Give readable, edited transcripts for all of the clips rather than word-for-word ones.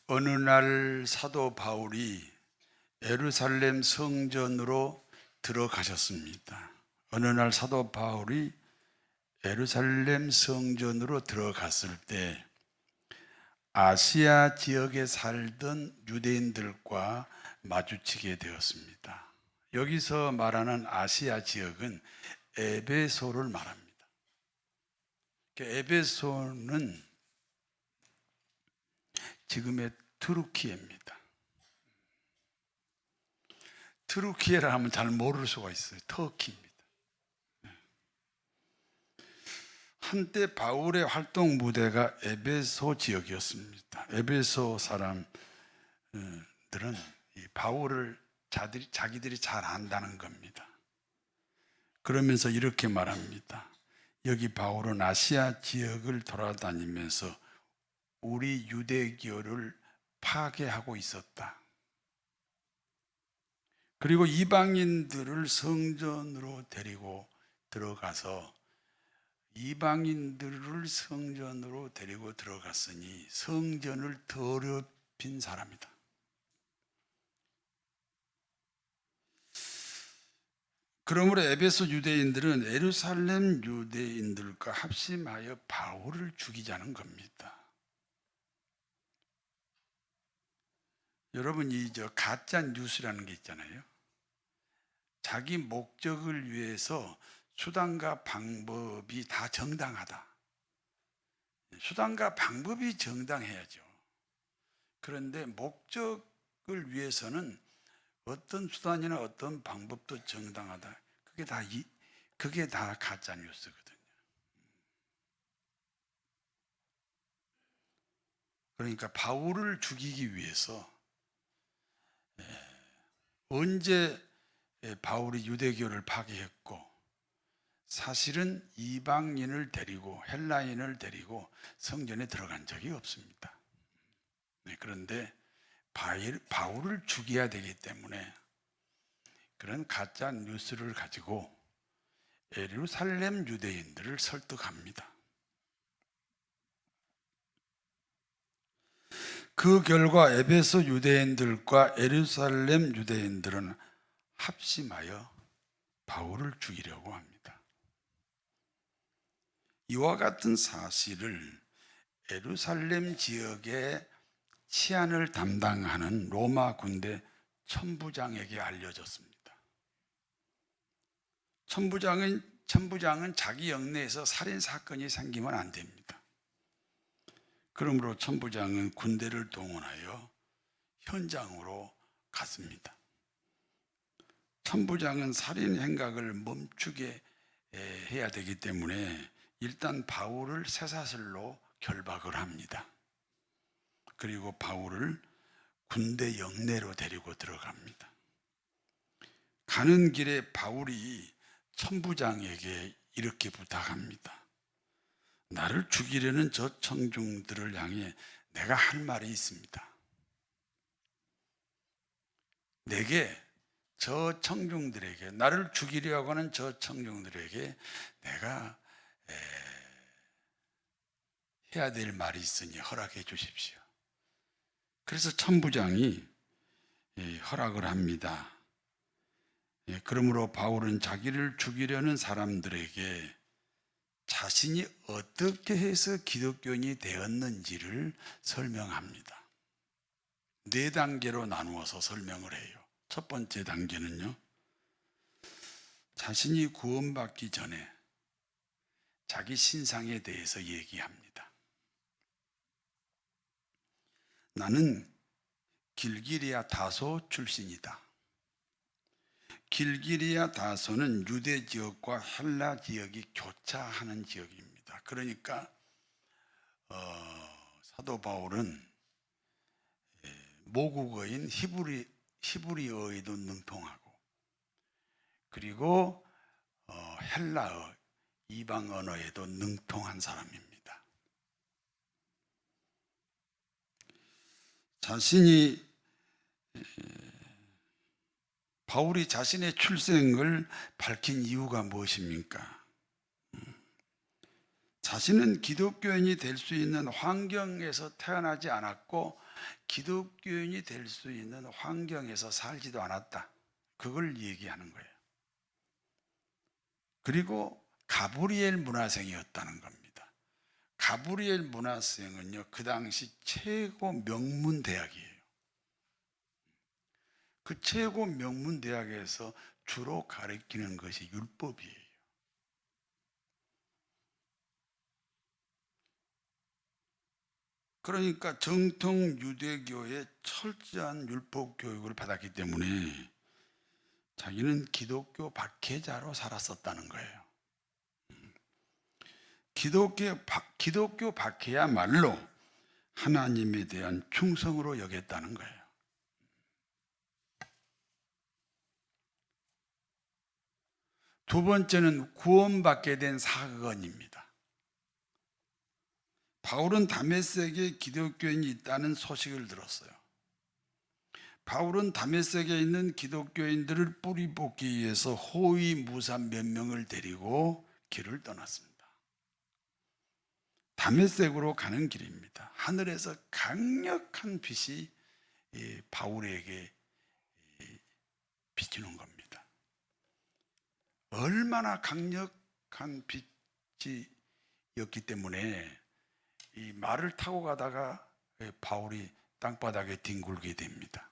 어느 날 사도 바울이 예루살렘 성전으로 들어가셨습니다. 어느 날 사도 바울이 예루살렘 성전으로 들어갔을 때 아시아 지역에 살던 유대인들과 마주치게 되었습니다. 여기서 말하는 아시아 지역은 에베소를 말합니다. 에베소는 지금의 투르키예입니다. 투르키예라 하면 잘 모를 수가 있어요. 터키입니다. 한때 바울의 활동 무대가 에베소 지역이었습니다. 에베소 사람들은 이 바울을 자기들이 잘 안다는 겁니다. 그러면서 이렇게 말합니다. 여기 바울은 아시아 지역을 돌아다니면서 우리 유대교를 파괴하고 있었다. 그리고 이방인들을 성전으로 데리고 들어가서 이방인들을 성전으로 데리고 들어갔으니 성전을 더럽힌 사람이다. 그러므로 에베소 유대인들은 예루살렘 유대인들과 합심하여 바울을 죽이자는 겁니다. 여러분, 이 가짜 뉴스라는 게 있잖아요. 자기 목적을 위해서 수단과 방법이 다 정당하다. 수단과 방법이 정당해야죠. 그런데 목적을 위해서는 어떤 수단이나 어떤 방법도 정당하다. 그게 다 가짜 뉴스거든요. 그러니까 바울을 죽이기 위해서 언제 바울이 유대교를 파괴했고 사실은 이방인을 데리고 헬라인을 데리고 성전에 들어간 적이 없습니다. 그런데 바울을 죽여야 되기 때문에 그런 가짜 뉴스를 가지고 예루살렘 유대인들을 설득합니다. 그 결과 에베소 유대인들과 예루살렘 유대인들은 합심하여 바울을 죽이려고 합니다. 이와 같은 사실을 예루살렘 지역의 치안을 담당하는 로마 군대 천부장에게 알려졌습니다. 천부장은 자기 영내에서 살인 사건이 생기면 안 됩니다. 그러므로 천부장은 군대를 동원하여 현장으로 갔습니다. 천부장은 살인 행각을 멈추게 해야 되기 때문에 일단 바울을 쇠사슬로 결박을 합니다. 그리고 바울을 군대 영내로 데리고 들어갑니다. 가는 길에 바울이 천부장에게 이렇게 부탁합니다. 나를 죽이려는 저 청중들을 향해 내가 할 말이 있습니다. 내게 저 청중들에게, 나를 죽이려고 하는 저 청중들에게 내가 해야 될 말이 있으니 허락해 주십시오. 그래서 천부장이 허락을 합니다. 그러므로 바울은 자기를 죽이려는 사람들에게 자신이 어떻게 해서 기독교인이 되었는지를 설명합니다. 4단계로 나누어서 설명을 해요. 첫 번째 단계는요, 자신이 구원받기 전에 자기 신상에 대해서 얘기합니다. 나는 길기리아 다소 출신이다. 길기리아 다소는 유대 지역과 헬라 지역이 교차하는 지역입니다. 그러니까 사도 바울은 모국어인 히브리어에도 능통하고 그리고 헬라어, 이방 언어에도 능통한 사람입니다. 바울이 자신의 출생을 밝힌 이유가 무엇입니까? 자신은 기독교인이 될 수 있는 환경에서 태어나지 않았고 기독교인이 될 수 있는 환경에서 살지도 않았다. 그걸 얘기하는 거예요. 그리고 가브리엘 문화생이었다는 겁니다. 가브리엘 문화생은요, 그 당시 최고 명문 대학이에요. 그 최고 명문 대학에서 주로 가르치는 것이 율법이에요. 그러니까 정통 유대교의 철저한 율법 교육을 받았기 때문에 자기는 기독교 박해자로 살았었다는 거예요. 기독교 박해야말로 하나님에 대한 충성으로 여겼다는 거예요. 두 번째는 구원받게 된 사건입니다. 바울은 다메섹에 기독교인이 있다는 소식을 들었어요. 바울은 다메섹에 있는 기독교인들을 뿌리 뽑기 위해서 호위무사 몇 명을 데리고 길을 떠났습니다. 다메섹으로 가는 길입니다. 하늘에서 강력한 빛이 바울에게 비추는 겁니다. 얼마나 강력한 빛이었기 때문에 이 말을 타고 가다가 바울이 땅바닥에 뒹굴게 됩니다.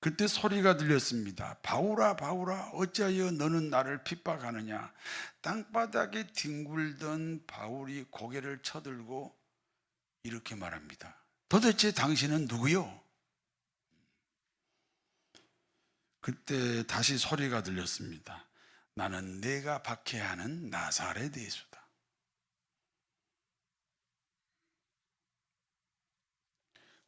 그때 소리가 들렸습니다. 바울아, 바울아, 어찌하여 너는 나를 핍박하느냐? 땅바닥에 뒹굴던 바울이 고개를 쳐들고 이렇게 말합니다. 도대체 당신은 누구요? 그때 다시 소리가 들렸습니다. 나는 내가 박해하는 나사렛 예수다.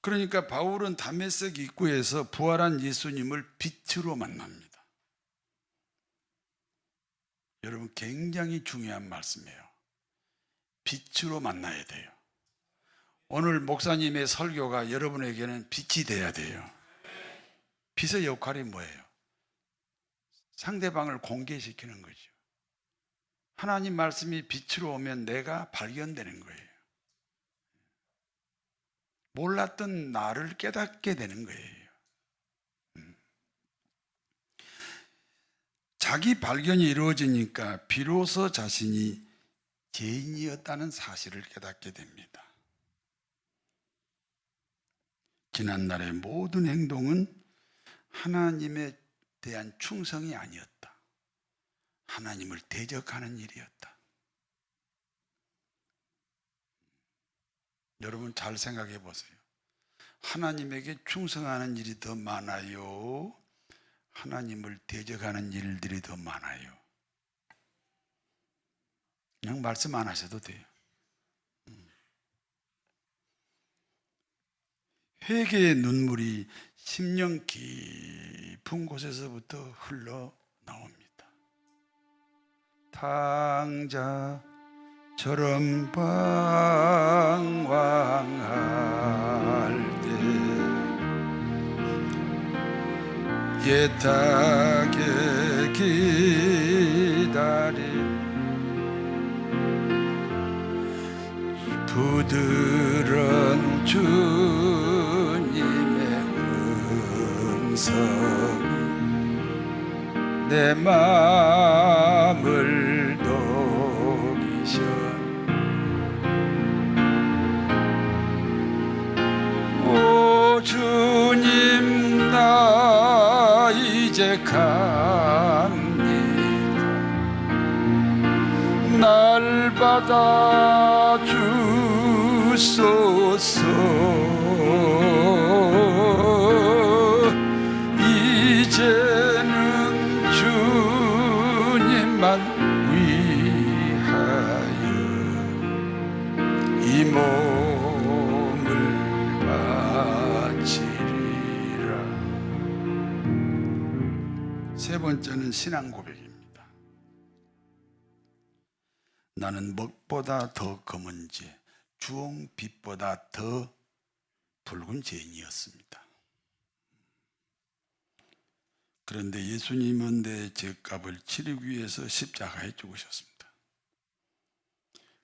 그러니까 바울은 다메섹 입구에서 부활한 예수님을 빛으로 만납니다. 여러분, 굉장히 중요한 말씀이에요. 빛으로 만나야 돼요. 오늘 목사님의 설교가 여러분에게는 빛이 돼야 돼요. 빛의 역할이 뭐예요? 상대방을 공개시키는 거죠. 하나님 말씀이 빛으로 오면 내가 발견되는 거예요. 몰랐던 나를 깨닫게 되는 거예요. 자기 발견이 이루어지니까 비로소 자신이 죄인이었다는 사실을 깨닫게 됩니다. 지난날의 모든 행동은 하나님에 대한 충성이 아니었다. 하나님을 대적하는 일이었다. 여러분 잘 생각해 보세요. 하나님에게 충성하는 일이 더 많아요? 하나님을 대적하는 일들이 더 많아요? 그냥 말씀 안 하셔도 돼요. 회개의 눈물이 심령 깊은 곳에서부터 흘러나옵니다. 탕자처럼 방황할 때 애타게 기다린 부드러운 주님의 음성 내 마음을 녹이셔 오 주님 나 이제 갑니다 날 받아 주소서 이제는 주님만 위하여 이 몸을 바치리라. 세 번째는 신앙 고백입니다. 나는 먹보다 더 검은 죄, 주홍빛보다 더 붉은 죄인이었습니다. 그런데 예수님은 내 죄값을 치르기 위해서 십자가에 죽으셨습니다.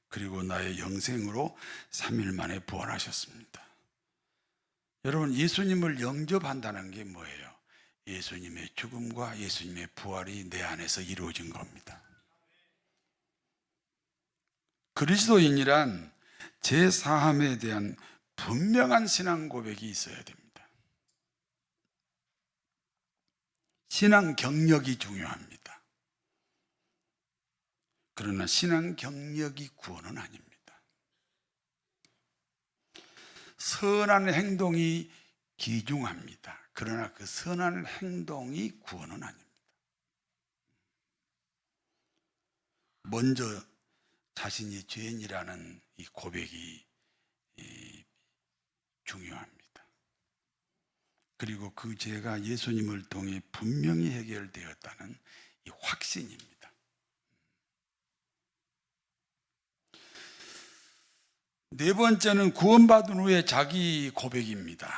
그리고 나의 영생으로 3일 만에 부활하셨습니다. 여러분, 예수님을 영접한다는 게 뭐예요? 예수님의 죽음과 예수님의 부활이 내 안에서 이루어진 겁니다. 그리스도인이란 제 사함에 대한 분명한 신앙 고백이 있어야 됩니다. 신앙 경력이 중요합니다. 그러나 신앙 경력이 구원은 아닙니다. 선한 행동이 귀중합니다. 그러나 그 선한 행동이 구원은 아닙니다. 먼저 자신이 죄인이라는 이 고백이 중요합니다. 그리고 그 죄가 예수님을 통해 분명히 해결되었다는 이 확신입니다. 네 번째는 구원받은 후에 자기 고백입니다.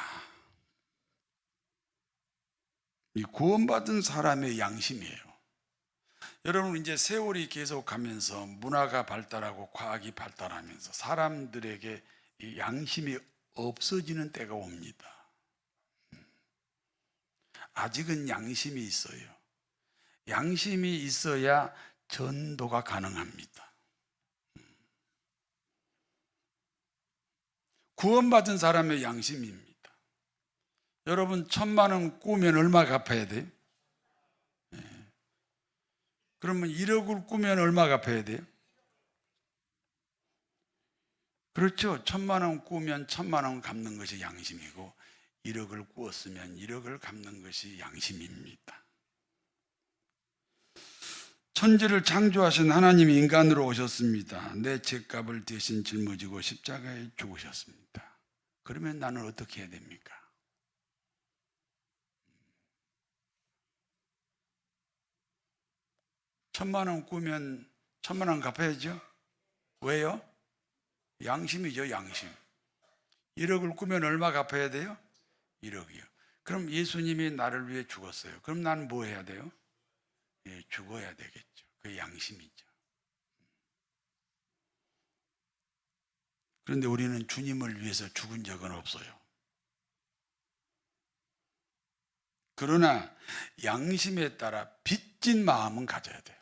이 구원받은 사람의 양심이에요. 여러분, 이제 세월이 계속가면서 문화가 발달하고 과학이 발달하면서 사람들에게 이 양심이 없어지는 때가 옵니다. 아직은 양심이 있어요. 양심이 있어야 전도가 가능합니다. 구원받은 사람의 양심입니다. 여러분, 1,000만 원 꾸면 얼마 갚아야 돼요? 그러면 1억을 꾸면 얼마 갚아야 돼요? 그렇죠. 1,000만 원 꾸면 1,000만 원 갚는 것이 양심이고 1억을 꾸었으면 1억을 갚는 것이 양심입니다. 천지를 창조하신 하나님이 인간으로 오셨습니다. 내 죄값을 대신 짊어지고 십자가에 죽으셨습니다. 그러면 나는 어떻게 해야 됩니까? 천만 원 꾸면 1,000만 원 갚아야죠. 왜요? 양심이죠, 양심. 1억을 꾸면 얼마 갚아야 돼요? 1억이요. 그럼 예수님이 나를 위해 죽었어요. 그럼 나는 뭐 해야 돼요? 예, 죽어야 되겠죠. 그게 양심이죠. 그런데 우리는 주님을 위해서 죽은 적은 없어요. 그러나 양심에 따라 빚진 마음은 가져야 돼요.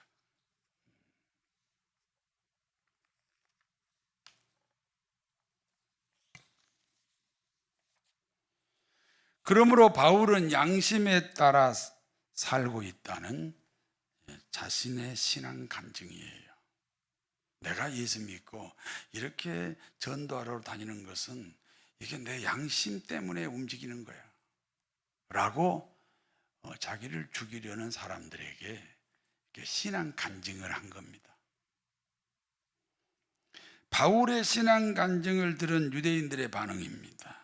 그러므로 바울은 양심에 따라 살고 있다는 자신의 신앙 간증이에요. 내가 예수 믿고 이렇게 전도하러 다니는 것은 이게 내 양심 때문에 움직이는 거야 라고 자기를 죽이려는 사람들에게 신앙 간증을 한 겁니다. 바울의 신앙 간증을 들은 유대인들의 반응입니다.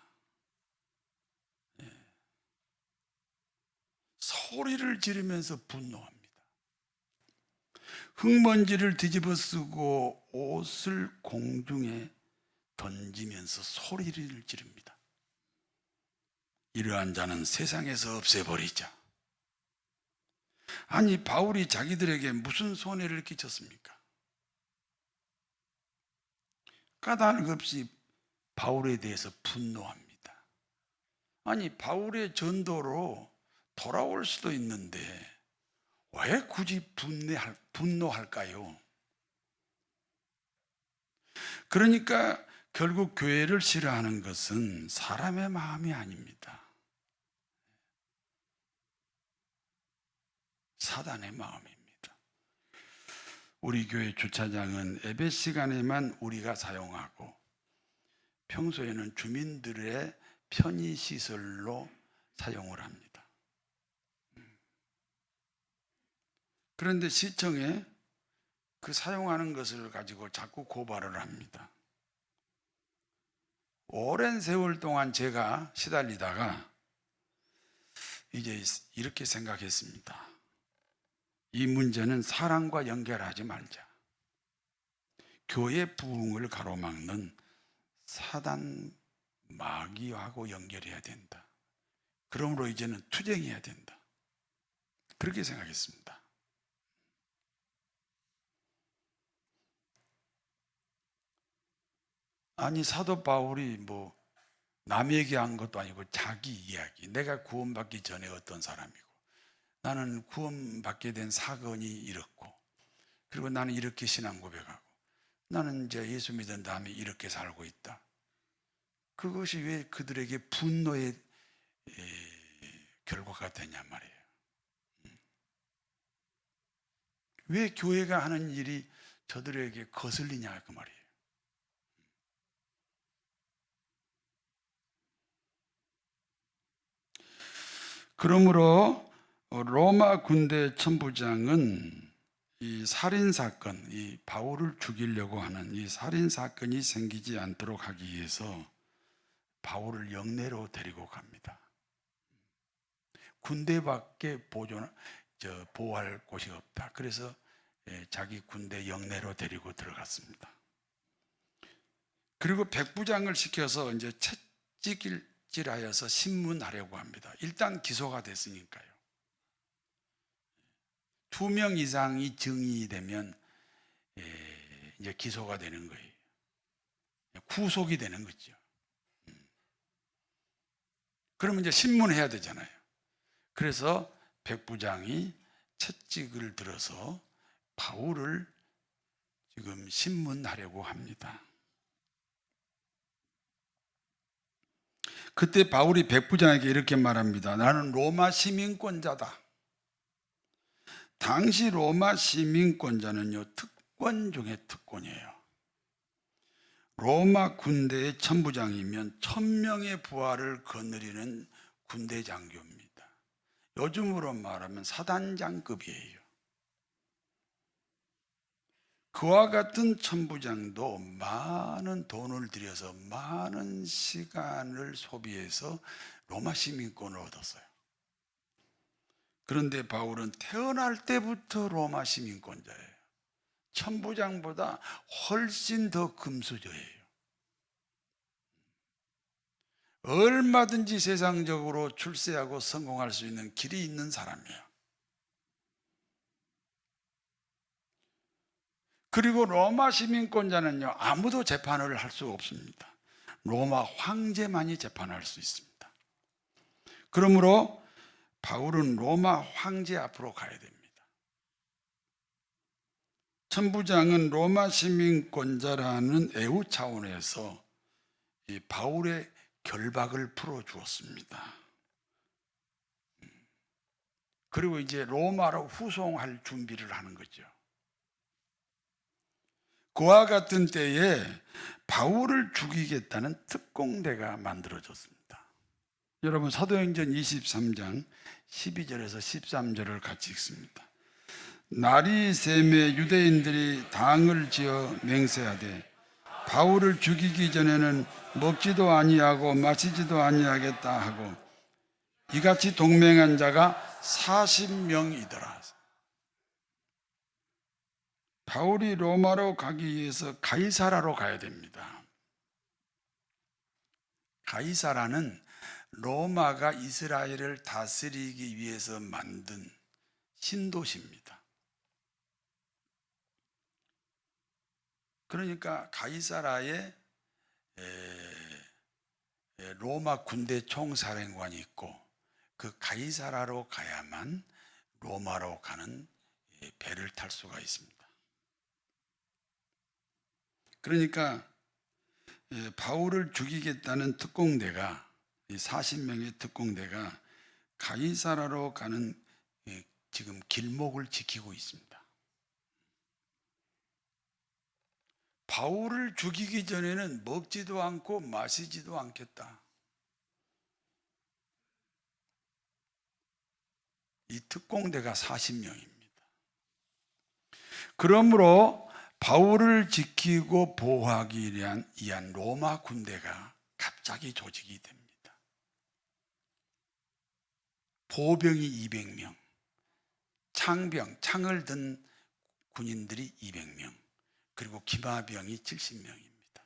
소리를 지르면서 분노합니다. 흙먼지를 뒤집어 쓰고 옷을 공중에 던지면서 소리를 지릅니다. 이러한 자는 세상에서 없애버리자. 아니, 바울이 자기들에게 무슨 손해를 끼쳤습니까? 까닭 없이 바울에 대해서 분노합니다. 아니, 바울의 전도로 돌아올 수도 있는데 왜 굳이 분노할까요? 그러니까 결국 교회를 싫어하는 것은 사람의 마음이 아닙니다. 사단의 마음입니다. 우리 교회 주차장은 예배 시간에만 우리가 사용하고 평소에는 주민들의 편의시설로 사용을 합니다. 그런데 시청에 그 사용하는 것을 가지고 자꾸 고발을 합니다. 오랜 세월 동안 제가 시달리다가 이제 이렇게 생각했습니다. 이 문제는 사랑과 연결하지 말자. 교회 부흥을 가로막는 사단 마귀하고 연결해야 된다. 그러므로 이제는 투쟁해야 된다. 그렇게 생각했습니다. 아니, 사도 바울이 남에게 한 것도 아니고 자기 이야기. 내가 구원받기 전에 어떤 사람이고, 나는 구원받게 된 사건이 이렇고, 그리고 나는 이렇게 신앙 고백하고, 나는 이제 예수 믿은 다음에 이렇게 살고 있다. 그것이 왜 그들에게 분노의 결과가 되냐 말이에요. 왜 교회가 하는 일이 저들에게 거슬리냐 그 말이에요. 그러므로 로마 군대 천부장은 이 살인 사건, 이 바울을 죽이려고 하는 이 살인 사건이 생기지 않도록 하기 위해서 바울을 영내로 데리고 갑니다. 군대밖에 보호할 곳이 없다. 그래서 자기 군대 영내로 데리고 들어갔습니다. 그리고 백부장을 시켜서 이제 채찍질하여서 신문하려고 합니다. 일단 기소가 됐으니까요. 2명 이상이 증인되면 이제 기소가 되는 거예요. 구속이 되는 거죠. 그러면 이제 신문해야 되잖아요. 그래서 백부장이 채찍을 들어서 바울을 지금 신문하려고 합니다. 그때 바울이 백부장에게 이렇게 말합니다. 나는 로마 시민권자다. 당시 로마 시민권자는요, 특권 중에 특권이에요. 로마 군대의 천부장이면 1000명의 부하를 거느리는 군대 장교입니다. 요즘으로 말하면 사단장급이에요. 그와 같은 천부장도 많은 돈을 들여서 많은 시간을 소비해서 로마 시민권을 얻었어요. 그런데 바울은 태어날 때부터 로마 시민권자예요. 천부장보다 훨씬 더 금수저예요. 얼마든지 세상적으로 출세하고 성공할 수 있는 길이 있는 사람이에요. 그리고 로마 시민권자는요, 아무도 재판을 할 수 없습니다. 로마 황제만이 재판할 수 있습니다. 그러므로 바울은 로마 황제 앞으로 가야 됩니다. 천부장은 로마 시민권자라는 애우 차원에서 이 바울의 결박을 풀어주었습니다. 그리고 이제 로마로 후송할 준비를 하는 거죠. 그와 같은 때에 바울을 죽이겠다는 특공대가 만들어졌습니다. 여러분 사도행전 23장 12절에서 13절을 같이 읽습니다. 날이 새매 유대인들이 당을 지어 맹세하되 바울을 죽이기 전에는 먹지도 아니하고 마시지도 아니하겠다 하고 이같이 동맹한 자가 40명이더라. 바울이 로마로 가기 위해서 가이사라로 가야 됩니다. 가이사라는 로마가 이스라엘을 다스리기 위해서 만든 신도시입니다. 그러니까 가이사라에 로마 군대 총사령관이 있고 그 가이사라로 가야만 로마로 가는 배를 탈 수가 있습니다. 그러니까 바울을 죽이겠다는 특공대가 40명의 특공대가 가이사라로 가는 지금 길목을 지키고 있습니다. 바울을 죽이기 전에는 먹지도 않고 마시지도 않겠다. 이 특공대가 40명입니다. 그러므로 바울을 지키고 보호하기 위한 로마 군대가 갑자기 조직이 됩니다. 보병이 200명, 창을 든 군인들이 200명, 그리고 기마병이 70명입니다.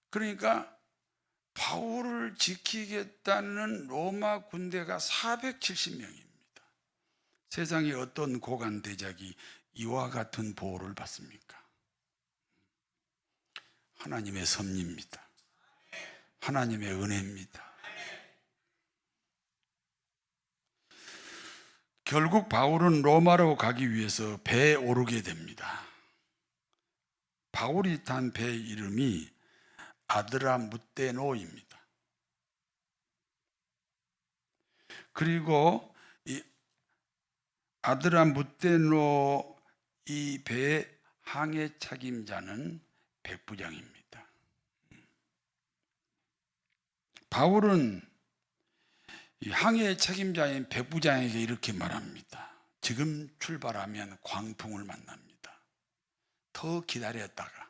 그러니까 바울을 지키겠다는 로마 군대가 470명입니다. 세상에 어떤 고관 대작이 이와 같은 보호를 받습니까? 하나님의 섭리입니다. 하나님의 은혜입니다. 결국 바울은 로마로 가기 위해서 배에 오르게 됩니다. 바울이 탄 배 이름이 아드라무테노입니다. 그리고 이 아드라무테노 이 배의 항해 책임자는 백부장입니다. 바울은 이 항해 책임자인 백부장에게 이렇게 말합니다. 지금 출발하면 광풍을 만납니다. 더 기다렸다가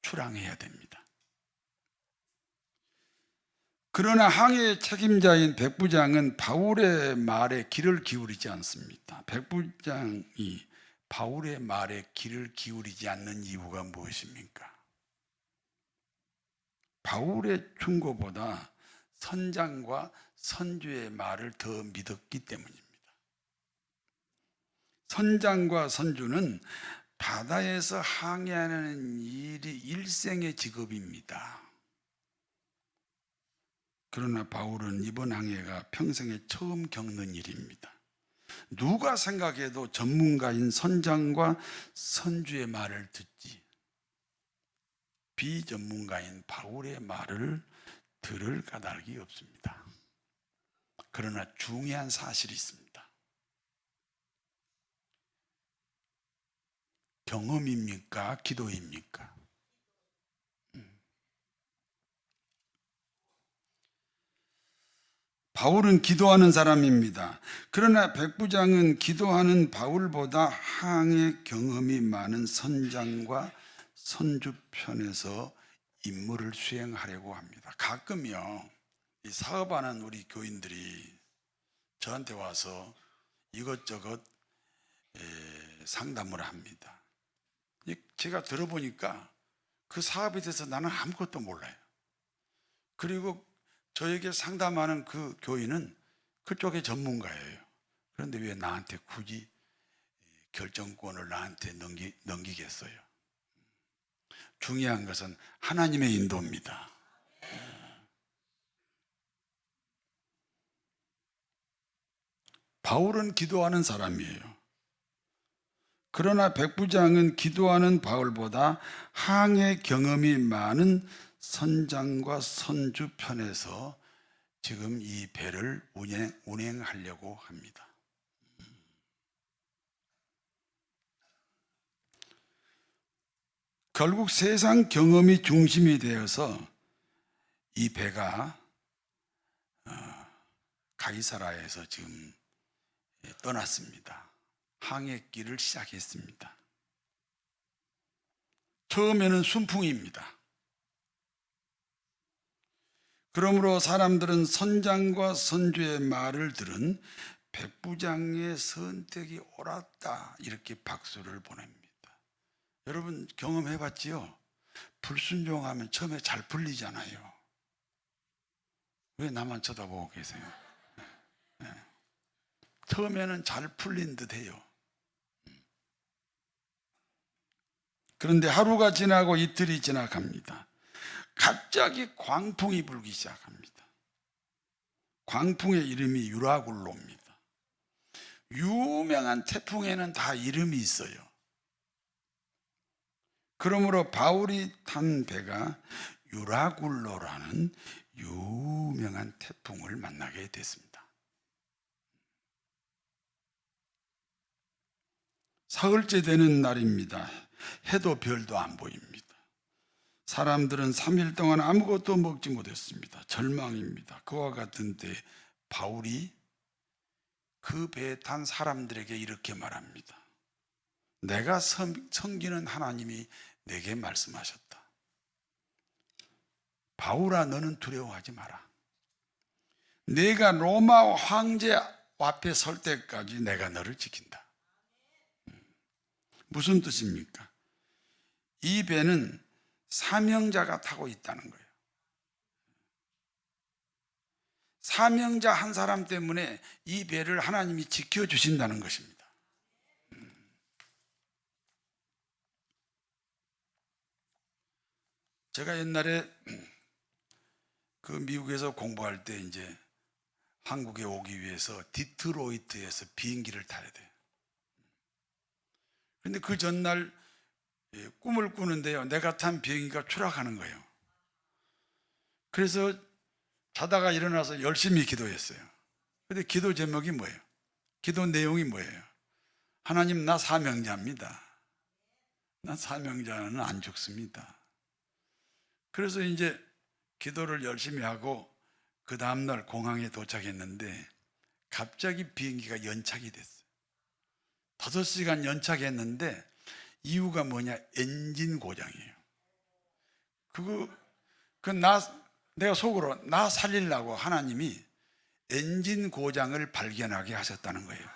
출항해야 됩니다. 그러나 항해 책임자인 백부장은 바울의 말에 귀를 기울이지 않습니다. 백부장이 바울의 말에 귀를 기울이지 않는 이유가 무엇입니까? 바울의 충고보다 선장과 선주의 말을 더 믿었기 때문입니다. 선장과 선주는 바다에서 항해하는 일이 일생의 직업입니다. 그러나 바울은 이번 항해가 평생에 처음 겪는 일입니다. 누가 생각해도 전문가인 선장과 선주의 말을 듣지 비전문가인 바울의 말을 들을 까닭이 없습니다. 그러나 중요한 사실이 있습니다. 경험입니까? 기도입니까? 바울은 기도하는 사람입니다. 그러나 백부장은 기도하는 바울보다 항해 경험이 많은 선장과 선주 편에서 임무를 수행하려고 합니다. 가끔요, 이 사업하는 우리 교인들이 저한테 와서 이것저것 상담을 합니다. 제가 들어보니까 그 사업에 대해서 나는 아무것도 몰라요. 그리고 저에게 상담하는 그 교인은 그쪽의 전문가예요. 그런데 왜 나한테 굳이 결정권을 나한테 넘기겠어요? 중요한 것은 하나님의 인도입니다. 바울은 기도하는 사람이에요. 그러나 백부장은 기도하는 바울보다 항해 경험이 많은 선장과 선주 편에서 지금 이 배를 운행하려고 합니다. 결국 세상 경험이 중심이 되어서 이 배가 가이사라에서 지금 떠났습니다. 항해길을 시작했습니다. 처음에는 순풍입니다. 그러므로 사람들은 선장과 선주의 말을 들은 백부장의 선택이 옳았다 이렇게 박수를 보냅니다. 여러분 경험해봤지요? 불순종하면 처음에 잘 풀리잖아요. 왜 나만 쳐다보고 계세요? 처음에는 잘 풀린 듯해요. 그런데 하루가 지나고 이틀이 지나갑니다. 갑자기 광풍이 불기 시작합니다. 광풍의 이름이 유라굴로입니다. 유명한 태풍에는 다 이름이 있어요. 그러므로 바울이 탄 배가 유라굴로라는 유명한 태풍을 만나게 됐습니다. 사흘째 되는 날입니다. 해도 별도 안 보입니다. 사람들은 3일 동안 아무것도 먹지 못했습니다. 절망입니다. 그와 같은 때 바울이 그 배에 탄 사람들에게 이렇게 말합니다. 내가 섬기는 하나님이 내게 말씀하셨다. 바울아, 너는 두려워하지 마라. 내가 로마 황제 앞에 설 때까지 내가 너를 지킨다. 무슨 뜻입니까? 이 배는 사명자가 타고 있다는 거예요. 사명자 한 사람 때문에 이 배를 하나님이 지켜주신다는 것입니다. 제가 옛날에 그 미국에서 공부할 때 이제 한국에 오기 위해서 디트로이트에서 비행기를 타야 돼요. 근데 그 전날 꿈을 꾸는데요, 내가 탄 비행기가 추락하는 거예요. 그래서 자다가 일어나서 열심히 기도했어요. 근데 기도 제목이 뭐예요? 기도 내용이 뭐예요? 하나님, 나 사명자입니다. 나 사명자는 안 죽습니다. 그래서 이제 기도를 열심히 하고 그 다음날 공항에 도착했는데 갑자기 비행기가 연착이 됐어요. 5시간 연착했는데 이유가 뭐냐? 엔진 고장이에요. 내가 속으로 나 살리려고 하나님이 엔진 고장을 발견하게 하셨다는 거예요.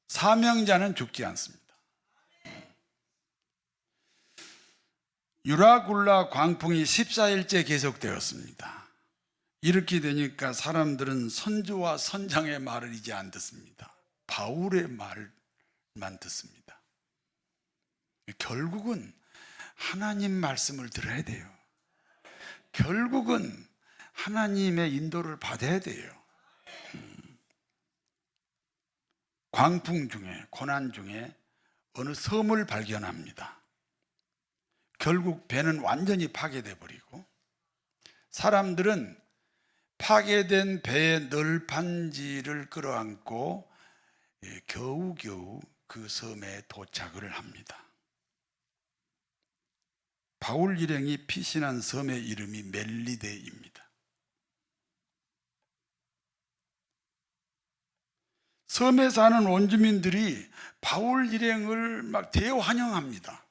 사명자는 죽지 않습니다. 유라굴라 광풍이 14일째 계속되었습니다. 이렇게 되니까 사람들은 선주와 선장의 말을 이제 안 듣습니다. 바울의 말만 듣습니다. 결국은 하나님 말씀을 들어야 돼요. 결국은 하나님의 인도를 받아야 돼요. 광풍 중에, 고난 중에 어느 섬을 발견합니다. 결국 배는 완전히 파괴돼 버리고 사람들은 파괴된 배의 널판지를 끌어안고 겨우겨우 그 섬에 도착을 합니다. 바울 일행이 피신한 섬의 이름이 멜리데입니다. 섬에 사는 원주민들이 바울 일행을 막 대환영합니다.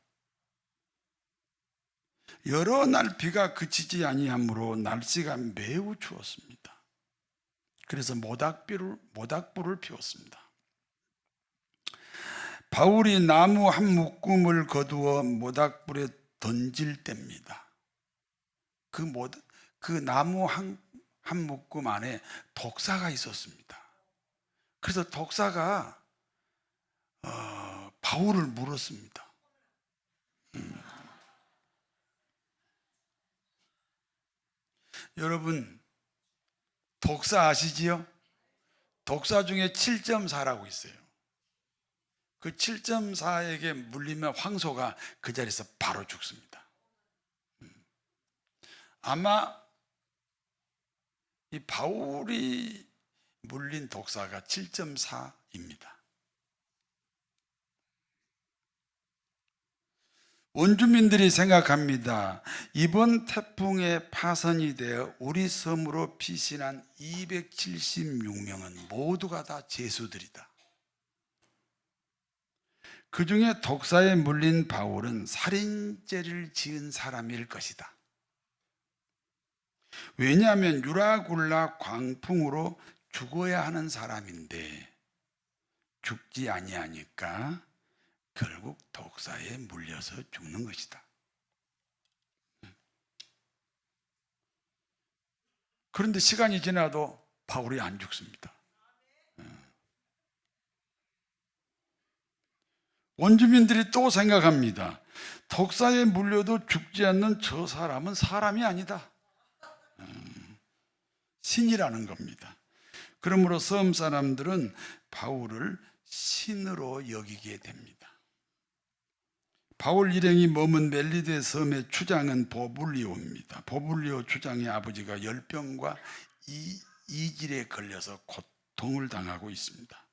여러 날 비가 그치지 아니하므로 날씨가 매우 추웠습니다. 그래서 모닥불을 피웠습니다. 바울이 나무 한 묶음을 거두어 모닥불에 던질 때입니다. 그 나무 한 묶음 안에 독사가 있었습니다. 그래서 독사가 바울을 물었습니다. 여러분, 독사 아시지요? 독사 중에 7.4라고 있어요. 그 7.4에게 물리면 황소가 그 자리에서 바로 죽습니다. 아마 이 바울이 물린 독사가 7.4입니다. 원주민들이 생각합니다. 이번 태풍에 파선이 되어 우리 섬으로 피신한 276명은 모두가 다 죄수들이다. 그 중에 독사에 물린 바울은 살인죄를 지은 사람일 것이다. 왜냐하면 유라굴라 광풍으로 죽어야 하는 사람인데 죽지 아니하니까 결국 독사에 물려서 죽는 것이다. 그런데 시간이 지나도 바울이 안 죽습니다. 원주민들이 또 생각합니다. 독사에 물려도 죽지 않는 저 사람은 사람이 아니다. 신이라는 겁니다. 그러므로 섬 사람들은 바울을 신으로 여기게 됩니다. 바울 일행이 머문 멜리데 섬의 추장은 보블리오입니다. 보블리오 추장의 아버지가 열병과 이질에 걸려서 고통을 당하고 있습니다.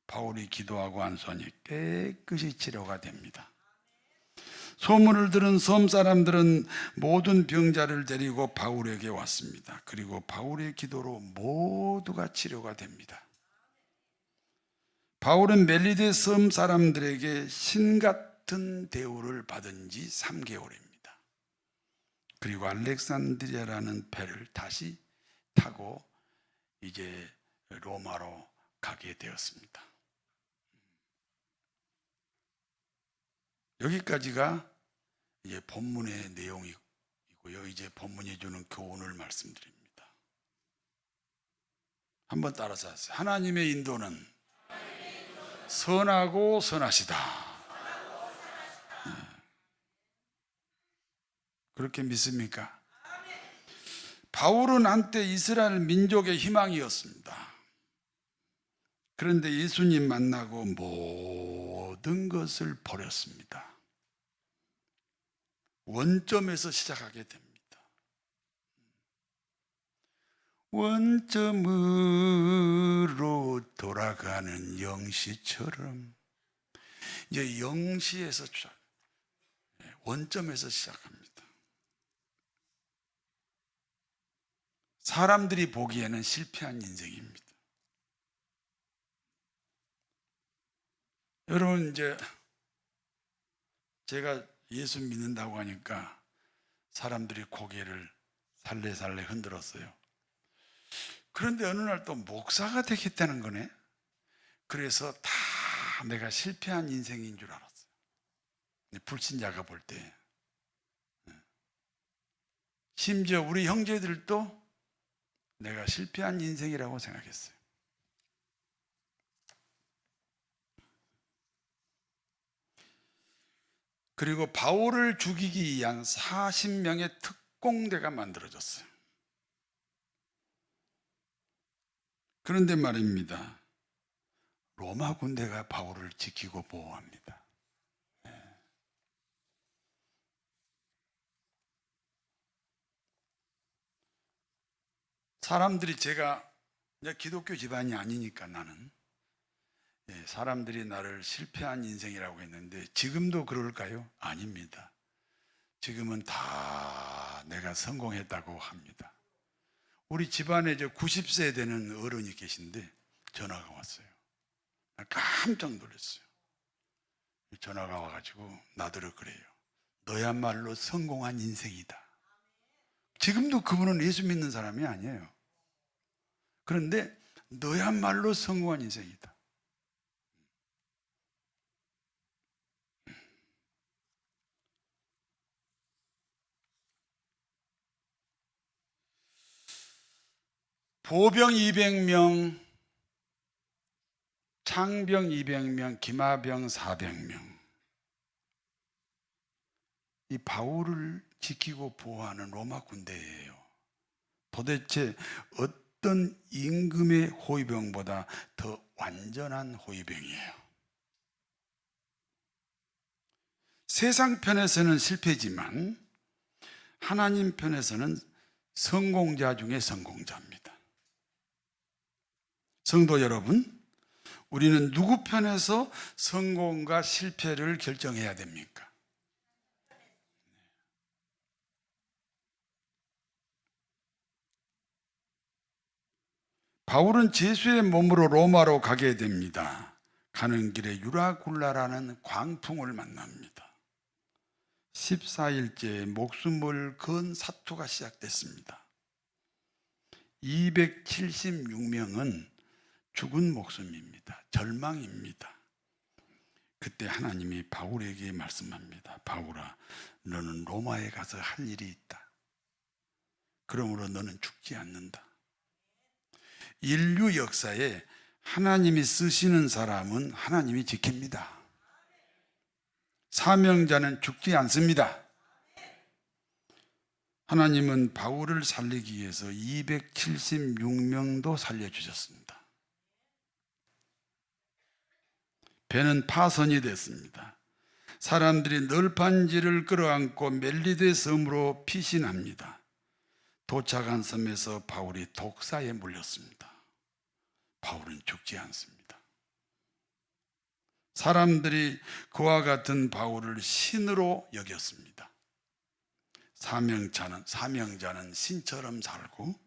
바울이 기도하고 안수하니 깨끗이 치료가 됩니다. 소문을 들은 섬 사람들은 모든 병자를 데리고 바울에게 왔습니다. 그리고 바울의 기도로 모두가 치료가 됩니다. 바울은 멜리데 섬 사람들에게 신 같은 대우를 받은 지 3개월입니다. 그리고 알렉산드리아라는 배를 다시 타고 이제 로마로 가게 되었습니다. 여기까지가 이제 본문의 내용이고요. 이제 본문이 주는 교훈을 말씀드립니다. 한번 따라서 하세요. 하나님의 인도는 선하고 선하시다. 그렇게 믿습니까? 바울은 한때 이스라엘 민족의 희망이었습니다. 그런데 예수님 만나고 모든 것을 버렸습니다. 원점에서 시작하게 됩니다. 원점으로 돌아가는 영시처럼 이제 영시에서 원점에서 시작합니다. 사람들이 보기에는 실패한 인생입니다. 여러분, 이제 제가 예수 믿는다고 하니까 사람들이 고개를 살래살래 흔들었어요. 그런데 어느 날 또 목사가 되겠다는 거네. 그래서 다 내가 실패한 인생인 줄 알았어요. 불신자가 볼 때. 심지어 우리 형제들도 내가 실패한 인생이라고 생각했어요. 그리고 바울을 죽이기 위한 40명의 특공대가 만들어졌어요. 그런데 말입니다. 로마 군대가 바울을 지키고 보호합니다. 사람들이 제가 기독교 집안이 아니니까 나는 사람들이 나를 실패한 인생이라고 했는데 지금도 그럴까요? 아닙니다. 지금은 다 내가 성공했다고 합니다. 우리 집안에 90세 되는 어른이 계신데 전화가 왔어요. 깜짝 놀랐어요. 전화가 와가지고 나더러 그래요. 너야말로 성공한 인생이다. 지금도 그분은 예수 믿는 사람이 아니에요. 그런데 너야말로 성공한 인생이다. 보병 200명, 창병 200명, 기마병 400명. 이 바울을 지키고 보호하는 로마 군대예요. 도대체 어떤 임금의 호위병보다 더 완전한 호위병이에요. 세상 편에서는 실패지만 하나님 편에서는 성공자 중에 성공자입니다. 성도 여러분, 우리는 누구 편에서 성공과 실패를 결정해야 됩니까? 바울은 제수의 몸으로 로마로 가게 됩니다. 가는 길에 유라굴라라는 광풍을 만납니다. 14일째 목숨을 건 사투가 시작됐습니다. 276명은 죽은 목숨입니다. 절망입니다. 그때 하나님이 바울에게 말씀합니다. 바울아, 너는 로마에 가서 할 일이 있다. 그러므로 너는 죽지 않는다. 인류 역사에 하나님이 쓰시는 사람은 하나님이 지킵니다. 사명자는 죽지 않습니다. 하나님은 바울을 살리기 위해서 276명도 살려주셨습니다. 배는 파선이 됐습니다. 사람들이 널판지를 끌어안고 멜리데 섬으로 피신합니다. 도착한 섬에서 바울이 독사에 물렸습니다. 바울은 죽지 않습니다. 사람들이 그와 같은 바울을 신으로 여겼습니다. 사명자는 신처럼 살고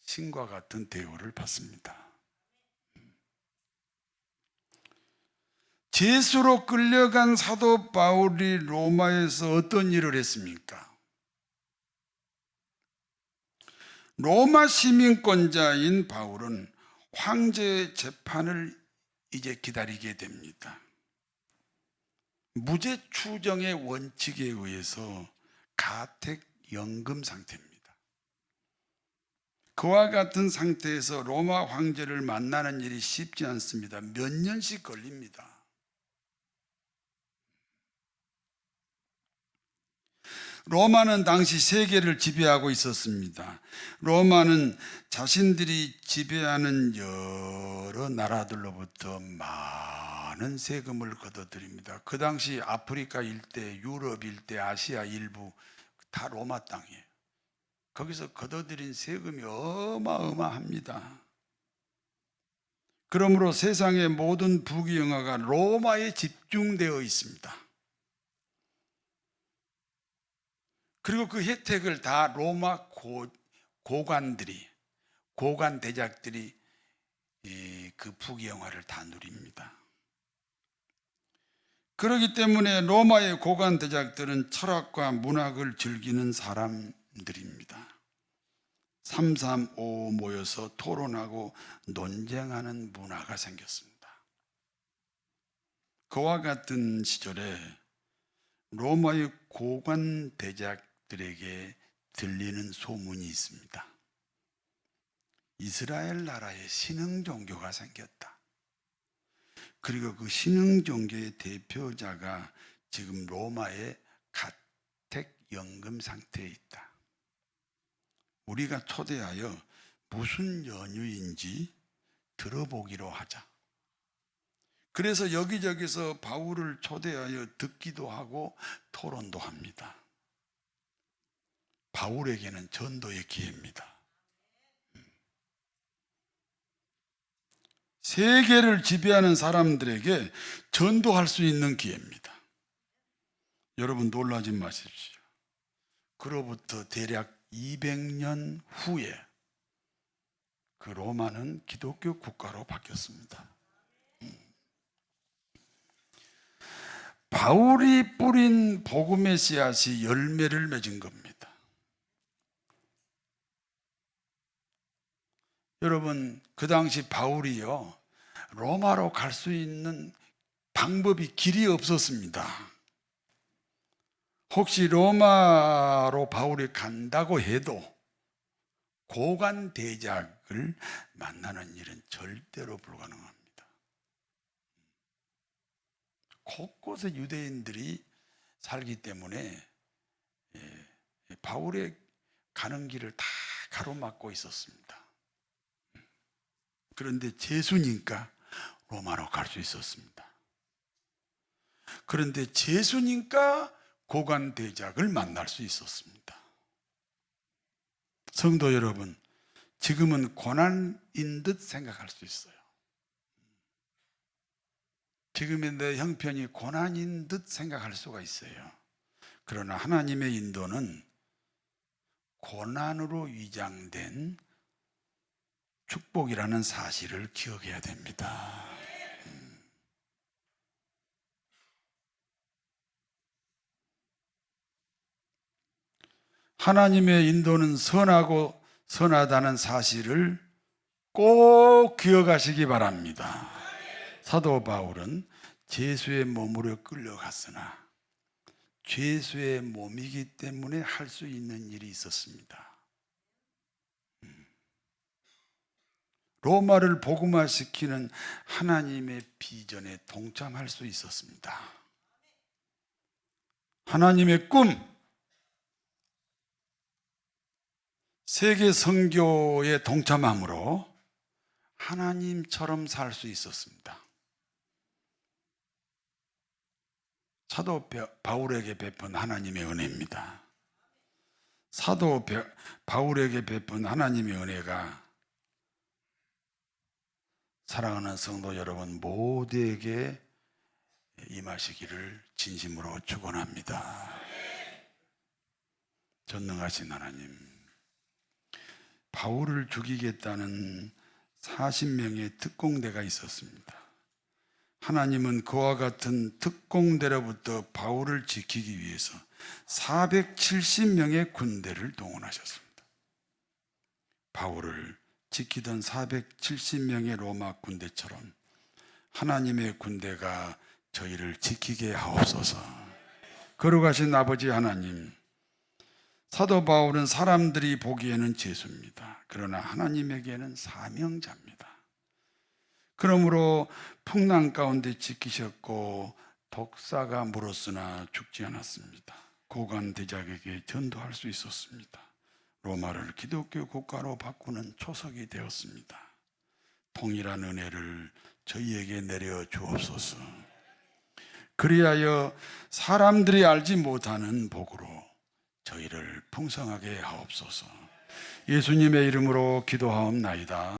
신과 같은 대우를 받습니다. 제수로 끌려간 사도 바울이 로마에서 어떤 일을 했습니까? 로마 시민권자인 바울은 황제의 재판을 이제 기다리게 됩니다. 무죄 추정의 원칙에 의해서 가택연금 상태입니다. 그와 같은 상태에서 로마 황제를 만나는 일이 쉽지 않습니다. 몇 년씩 걸립니다. 로마는 당시 세계를 지배하고 있었습니다. 로마는 자신들이 지배하는 여러 나라들로부터 많은 세금을 걷어들입니다. 그 당시 아프리카 일대, 유럽 일대, 아시아 일부 다 로마 땅이에요. 거기서 걷어들인 세금이 어마어마합니다. 그러므로 세상의 모든 부귀영화가 로마에 집중되어 있습니다. 그리고 그 혜택을 다 로마 고관들이, 고관 대작들이 그 부귀영화를 다 누립니다. 그렇기 때문에 로마의 고관 대작들은 철학과 문학을 즐기는 사람들입니다. 335 모여서 토론하고 논쟁하는 문화가 생겼습니다. 그와 같은 시절에 로마의 고관 대작들에게 들리는 소문이 있습니다. 이스라엘 나라에 신흥 종교가 생겼다. 그리고 그 신흥 종교의 대표자가 지금 로마의 가택연금 상태에 있다. 우리가 초대하여 무슨 연유인지 들어보기로 하자. 그래서 여기저기서 바울을 초대하여 듣기도 하고 토론도 합니다. 바울에게는 전도의 기회입니다. 세계를 지배하는 사람들에게 전도할 수 있는 기회입니다. 여러분 놀라지 마십시오. 그로부터 대략 200년 후에 그 로마는 기독교 국가로 바뀌었습니다. 바울이 뿌린 복음의 씨앗이 열매를 맺은 겁니다. 여러분, 그 당시 바울이요, 로마로 갈 수 있는 방법이 길이 없었습니다. 혹시 로마로 바울이 간다고 해도 고관 대작을 만나는 일은 절대로 불가능합니다. 곳곳에 유대인들이 살기 때문에 바울의 가는 길을 다 가로막고 있었습니다. 그런데 제수니까 로마로 갈 수 있었습니다. 그런데 제수니까 고관 대작을 만날 수 있었습니다. 성도 여러분, 지금은 고난인 듯 생각할 수 있어요. 지금의 내 형편이 고난인 듯 생각할 수가 있어요. 그러나 하나님의 인도는 고난으로 위장된 축복이라는 사실을 기억해야 됩니다. 하나님의 인도는 선하고 선하다는 사실을 꼭 기억하시기 바랍니다. 사도 바울은 죄수의 몸으로 끌려갔으나 죄수의 몸이기 때문에 할 수 있는 일이 있었습니다. 로마를 복음화시키는 하나님의 비전에 동참할 수 있었습니다. 하나님의 꿈, 세계 선교에 동참함으로 하나님처럼 살 수 있었습니다. 사도 바울에게 베푼 하나님의 은혜입니다. 사도 바울에게 베푼 하나님의 은혜가 사랑하는 성도 여러분 모두에게 임하시기를 진심으로 축원합니다. 전능하신 하나님, 바울을 죽이겠다는 40명의 특공대가 있었습니다. 하나님은 그와 같은 특공대로부터 바울을 지키기 위해서 470명의 군대를 동원하셨습니다. 바울을 지키던 470명의 로마 군대처럼 하나님의 군대가 저희를 지키게 하옵소서. 걸어가신 아버지 하나님, 사도 바울은 사람들이 보기에는 죄수입니다. 그러나 하나님에게는 사명자입니다. 그러므로 풍랑 가운데 지키셨고 독사가 물었으나 죽지 않았습니다. 고관 대작에게 전도할 수 있었습니다. 로마를 기독교 국가로 바꾸는 초석이 되었습니다. 동일한 은혜를 저희에게 내려 주옵소서. 그리하여 사람들이 알지 못하는 복으로 저희를 풍성하게 하옵소서. 예수님의 이름으로 기도하옵나이다.